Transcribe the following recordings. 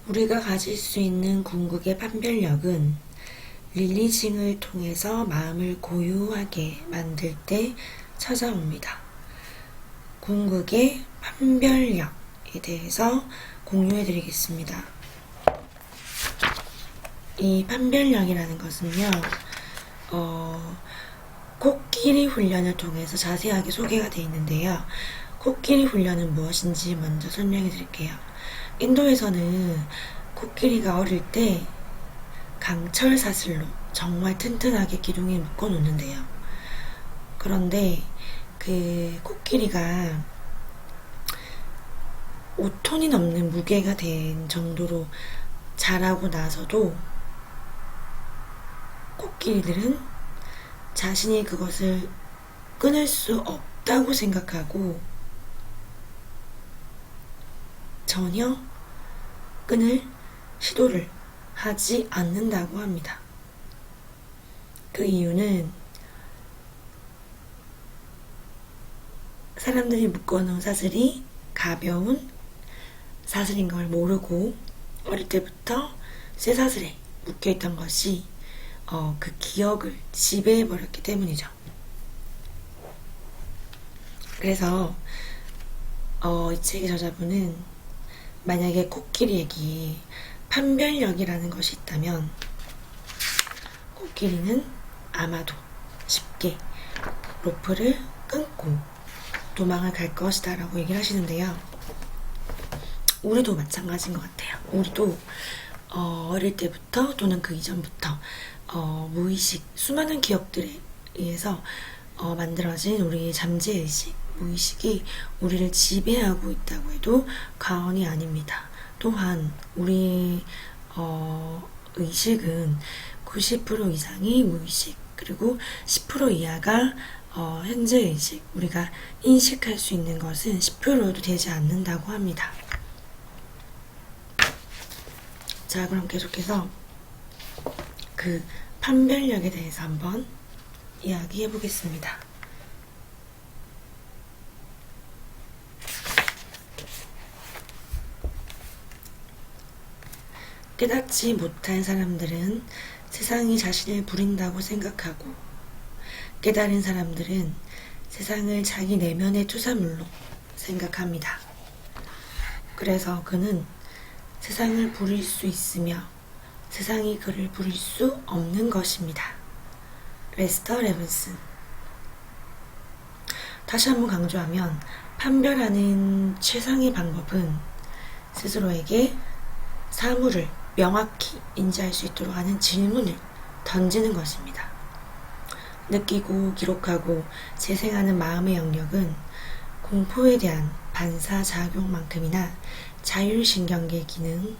우리가 가질 수 있는 궁극의 판별력은 릴리징을 통해서 마음을 고요하게 만들 때 찾아옵니다. 궁극의 판별력에 대해서 공유해 드리겠습니다. 이 판별력이라는 것은요, 코끼리 훈련을 통해서 자세하게 소개가 되어 있는데요. 코끼리 훈련은 무엇인지 먼저 설명해 드릴게요. 인도에서는 코끼리가 어릴 때 강철 사슬로 정말 튼튼하게 기둥에 묶어 놓는데요. 그런데 그 코끼리가 5톤이 넘는 무게가 된 정도로 자라고 나서도 코끼리들은 자신이 그것을 끊을 수 없다고 생각하고 전혀 끊을 시도를 하지 않는다고 합니다. 그 이유는 사람들이 묶어놓은 사슬이 가벼운 사슬인 걸 모르고 어릴 때부터 쇠 사슬에 묶여있던 것이 그 기억을 지배해버렸기 때문이죠. 그래서 이 책의 저자분은 만약에 코끼리에게 판별력이라는 것이 있다면 코끼리는 아마도 쉽게 로프를 끊고 도망을 갈 것이다 라고 얘기를 하시는데요. 우리도 마찬가지인 것 같아요. 우리도 어릴 때부터 또는 그 이전부터 무의식, 수많은 기억들에 의해서 만들어진 우리의 잠재의식, 무의식이 우리를 지배하고 있다고 해도 과언이 아닙니다. 또한 우리의 의식은 90% 이상이 무의식, 그리고 10% 이하가 현재 의식, 우리가 인식할 수 있는 것은 10%도 되지 않는다고 합니다. 자, 그럼 계속해서 그 판별력에 대해서 한번 이야기해 보겠습니다. 깨닫지 못한 사람들은 세상이 자신을 부린다고 생각하고, 깨달은 사람들은 세상을 자기 내면의 투사물로 생각합니다. 그래서 그는 세상을 부릴 수 있으며 세상이 그를 부릴 수 없는 것입니다. 레스터 레븐슨. 다시 한번 강조하면 판별하는 최상의 방법은 스스로에게 사물을 명확히 인지할 수 있도록 하는 질문을 던지는 것입니다. 느끼고 기록하고 재생하는 마음의 영역은 공포에 대한 반사작용만큼이나 자율신경계 기능,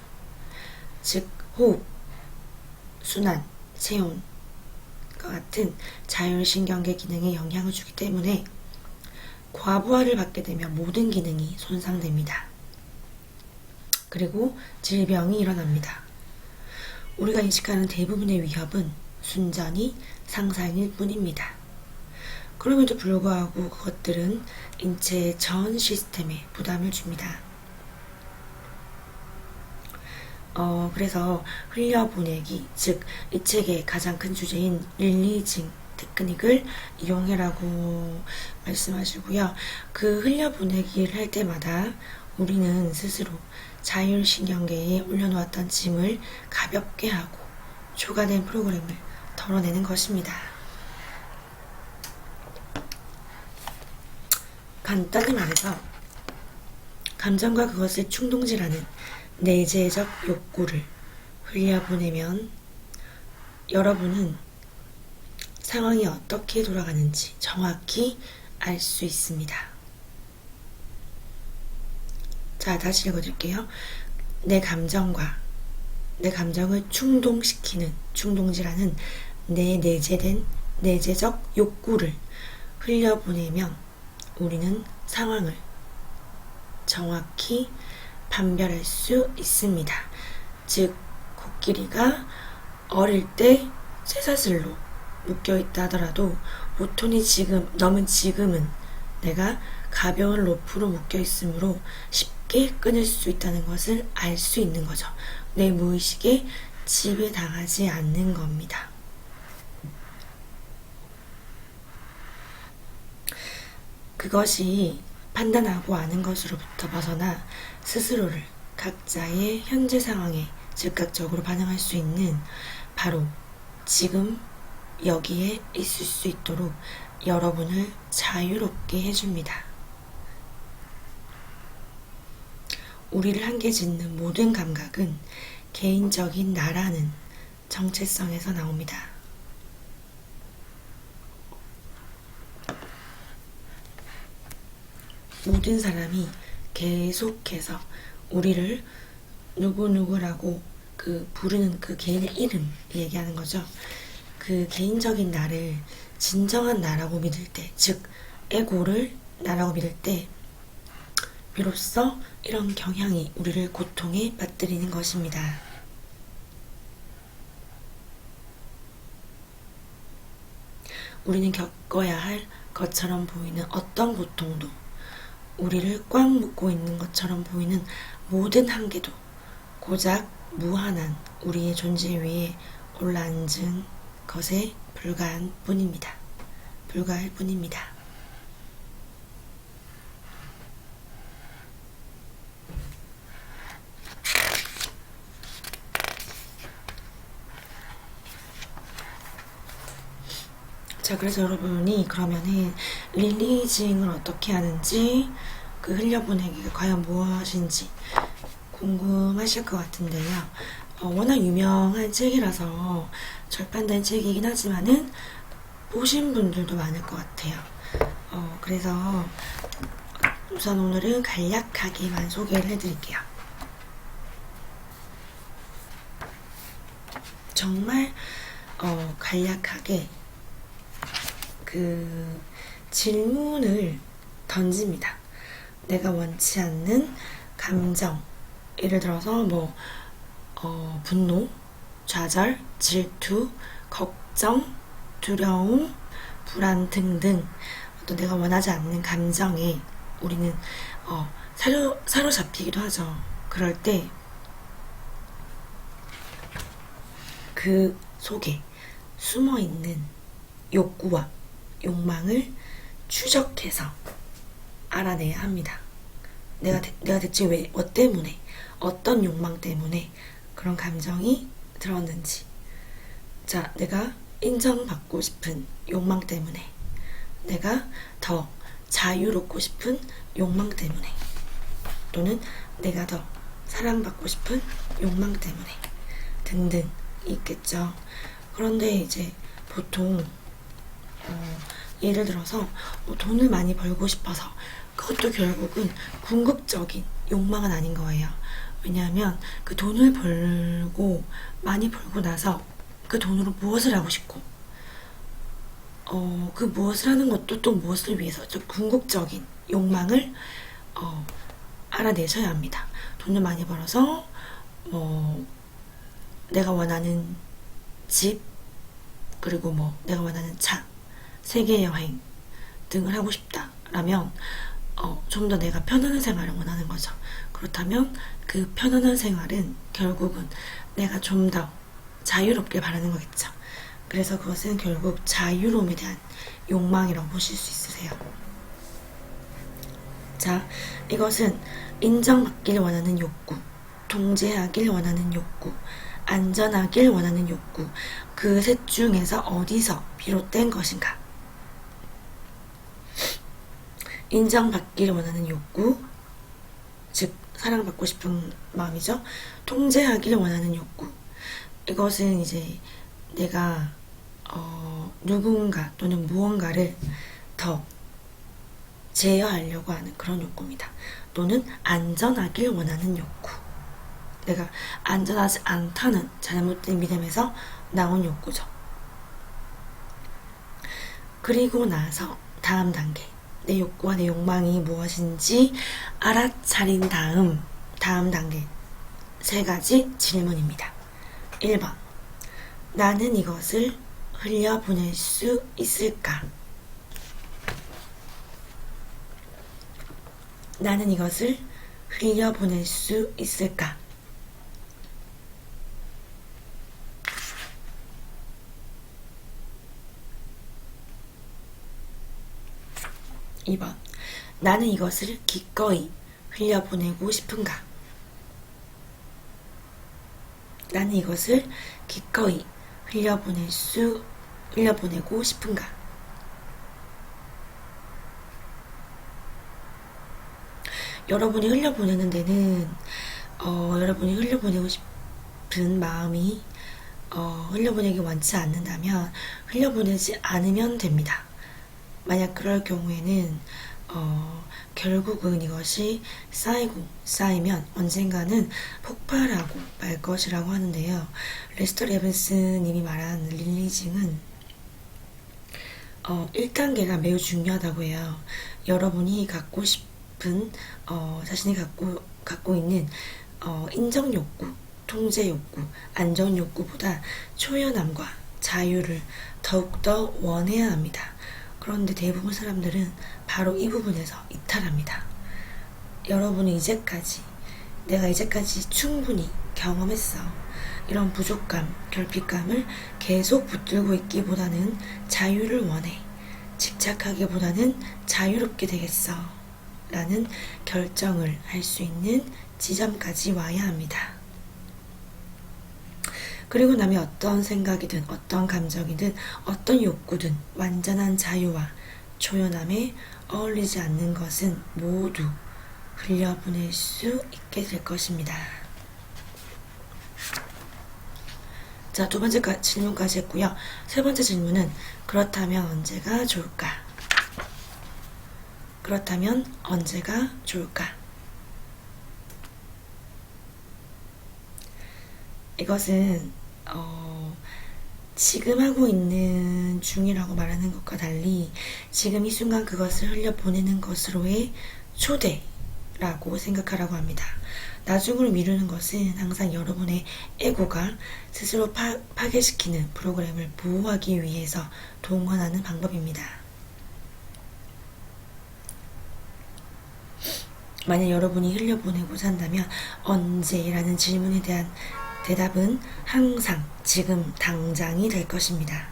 즉 호흡, 순환, 체온과 같은 자율신경계 기능에 영향을 주기 때문에 과부하를 받게 되면 모든 기능이 손상됩니다. 그리고 질병이 일어납니다. 우리가 인식하는 대부분의 위협은 순전히 상상일 뿐입니다. 그럼에도 불구하고 그것들은 인체의 전 시스템에 부담을 줍니다. 그래서 흘려보내기, 즉 이 책의 가장 큰 주제인 릴리징 테크닉을 이용해라고 말씀하시고요. 그 흘려보내기를 할 때마다 우리는 스스로 자율신경계에 올려놓았던 짐을 가볍게 하고 초과된 프로그램을 덜어내는 것입니다. 간단히 말해서 감정과 그것을 충동질하는 내재적 욕구를 흘려보내면 여러분은 상황이 어떻게 돌아가는지 정확히 알 수 있습니다. 자, 다시 읽어드릴게요. 내 감정을 충동시키는, 충동질하는 내 내재된 내재적 욕구를 흘려보내면 우리는 상황을 정확히 판별할 수 있습니다. 즉, 코끼리가 어릴 때 쇠사슬로 묶여있다 하더라도 5톤이 넘은 지금은 내가 가벼운 로프로 묶여있으므로 쉽게 끊을 수 있다는 것을 알 수 있는 거죠. 내 무의식에 지배당하지 않는 겁니다. 그것이 판단하고 아는 것으로부터 벗어나 스스로를 각자의 현재 상황에 즉각적으로 반응할 수 있는 바로 지금 여기에 있을 수 있도록 여러분을 자유롭게 해줍니다. 우리를 한계 짓는 모든 감각은 개인적인 나라는 정체성에서 나옵니다. 모든 사람이 계속해서 우리를 누구누구라고 부르는 그 개인의 이름 얘기하는 거죠. 그 개인적인 나를 진정한 나라고 믿을 때, 즉 에고를 나라고 믿을 때 비로소 이런 경향이 우리를 고통에 빠뜨리는 것입니다. 우리는 겪어야 할 것처럼 보이는 어떤 고통도, 우리를 꽉 묶고 있는 것처럼 보이는 모든 한계도 고작 무한한 우리의 존재 위에 올라앉은 것에 불과할 뿐입니다. 자, 그래서 여러분이 그러면은 릴리징을 어떻게 하는지, 그 흘려보내기가 과연 무엇인지 궁금하실 것 같은데요. 워낙 유명한 책이라서 절판된 책이긴 하지만은 보신 분들도 많을 것 같아요. 그래서 우선 오늘은 간략하게만 소개를 해드릴게요. 정말 간략하게 그 질문을 던집니다. 내가 원치 않는 감정, 예를 들어서 분노, 좌절, 질투, 걱정, 두려움, 불안 등등 어떤 내가 원하지 않는 감정에 우리는 사로잡히기도 하죠. 그럴 때 그 속에 숨어있는 욕구와 욕망을 추적해서 알아내야 합니다. 내가 대체 뭐 때문에, 어떤 욕망 때문에 그런 감정이 들었는지. 자, 내가 인정받고 싶은 욕망 때문에, 내가 더 자유롭고 싶은 욕망 때문에, 또는 내가 더 사랑받고 싶은 욕망 때문에 등등 있겠죠. 그런데 이제 보통 예를 들어서 돈을 많이 벌고 싶어서, 그것도 결국은 궁극적인 욕망은 아닌 거예요. 왜냐하면 그 돈을 많이 벌고 나서 그 돈으로 무엇을 하고 싶고, 그 무엇을 하는 것도 또 무엇을 위해서, 즉 궁극적인 욕망을 알아내셔야 합니다. 돈을 많이 벌어서 내가 원하는 집, 그리고 내가 원하는 차, 세계 여행 등을 하고 싶다라면 좀 더 내가 편안한 생활을 원하는 거죠. 그렇다면 그 편안한 생활은 결국은 내가 좀 더 자유롭게 바라는 거겠죠. 그래서 그것은 결국 자유로움에 대한 욕망이라고 보실 수 있으세요. 자, 이것은 인정받길 원하는 욕구, 통제하길 원하는 욕구, 안전하길 원하는 욕구, 그 셋 중에서 어디서 비롯된 것인가? 인정받길 원하는 욕구, 즉 사랑받고 싶은 마음이죠. 통제하길 원하는 욕구, 이것은 이제 내가 누군가 또는 무언가를 더 제어하려고 하는 그런 욕구입니다. 또는 안전하길 원하는 욕구, 내가 안전하지 않다는 잘못된 믿음에서 나온 욕구죠. 그리고 나서 다음 단계, 내 욕구와 내 욕망이 무엇인지 알아차린 다음 단계 3가지 질문입니다. 1번, 나는 이것을 흘려보낼 수 있을까? 나는 이것을 흘려보낼 수 있을까? 2번. 나는 이것을 기꺼이 흘려보내고 싶은가? 나는 이것을 기꺼이 흘려보내고 싶은가? 여러분이 흘려보내는 데는 여러분이 흘려보내고 싶은 마음이 흘려보내기 원치 않는다면 흘려보내지 않으면 됩니다. 만약 그럴 경우에는 결국은 이것이 쌓이면 언젠가는 폭발하고 말 것이라고 하는데요. 레스터 레븐스 님이 말한 릴리징은 1단계가 매우 중요하다고 해요. 여러분이 갖고 싶은 자신이 갖고 있는 인정 욕구, 통제 욕구, 안정 욕구보다 초연함과 자유를 더욱더 원해야 합니다. 그런데 대부분 사람들은 바로 이 부분에서 이탈합니다. 여러분은 내가 이제까지 충분히 경험했어. 이런 부족감, 결핍감을 계속 붙들고 있기보다는 자유를 원해. 집착하기보다는 자유롭게 되겠어. 라는 결정을 할 수 있는 지점까지 와야 합니다. 그리고 나면 어떤 생각이든 어떤 감정이든 어떤 욕구든 완전한 자유와 초연함에 어울리지 않는 것은 모두 흘려보낼 수 있게 될 것입니다. 자, 두 번째 질문까지 했고요. 세 번째 질문은 그렇다면 언제가 좋을까? 그렇다면 언제가 좋을까? 이것은 지금 하고 있는 중이라고 말하는 것과 달리 지금 이 순간 그것을 흘려보내는 것으로의 초대라고 생각하라고 합니다. 나중을 미루는 것은 항상 여러분의 에고가 스스로 파괴시키는 프로그램을 보호하기 위해서 동원하는 방법입니다. 만약 여러분이 흘려보내고자 한다면 언제라는 질문에 대한 대답은 항상 지금 당장이 될 것입니다.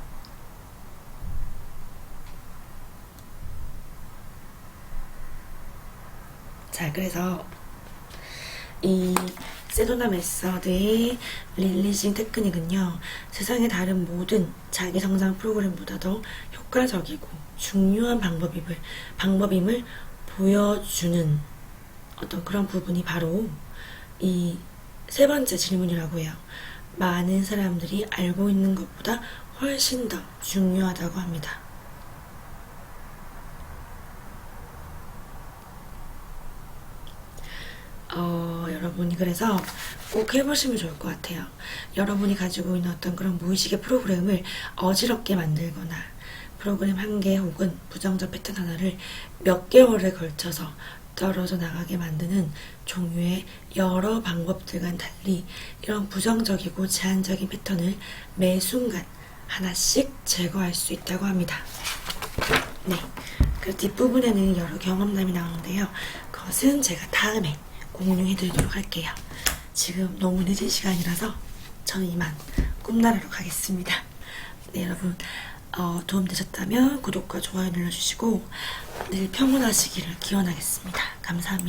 자, 그래서 이 세도나 메서드의 릴리징 테크닉은요, 세상의 다른 모든 자기 성장 프로그램보다도 효과적이고 중요한 방법임을 보여주는 어떤 그런 부분이 바로 이 세 번째 질문이라고 해요. 많은 사람들이 알고 있는 것보다 훨씬 더 중요하다고 합니다. 여러분이 그래서 꼭 해보시면 좋을 것 같아요. 여러분이 가지고 있는 어떤 그런 무의식의 프로그램을 어지럽게 만들거나 프로그램 한 개 혹은 부정적 패턴 하나를 몇 개월에 걸쳐서 떨어져 나가게 만드는 종류의 여러 방법들과는 달리 이런 부정적이고 제한적인 패턴을 매 순간 하나씩 제거할 수 있다고 합니다. 네, 그 뒷부분에는 여러 경험담이 나오는데요. 그것은 제가 다음에 공유해드리도록 할게요. 지금 너무 늦은 시간이라서 저는 이만 꿈나라로 가겠습니다. 네, 여러분 도움되셨다면 구독과 좋아요 눌러주시고 늘 평온하시기를 기원하겠습니다. 감사합니다.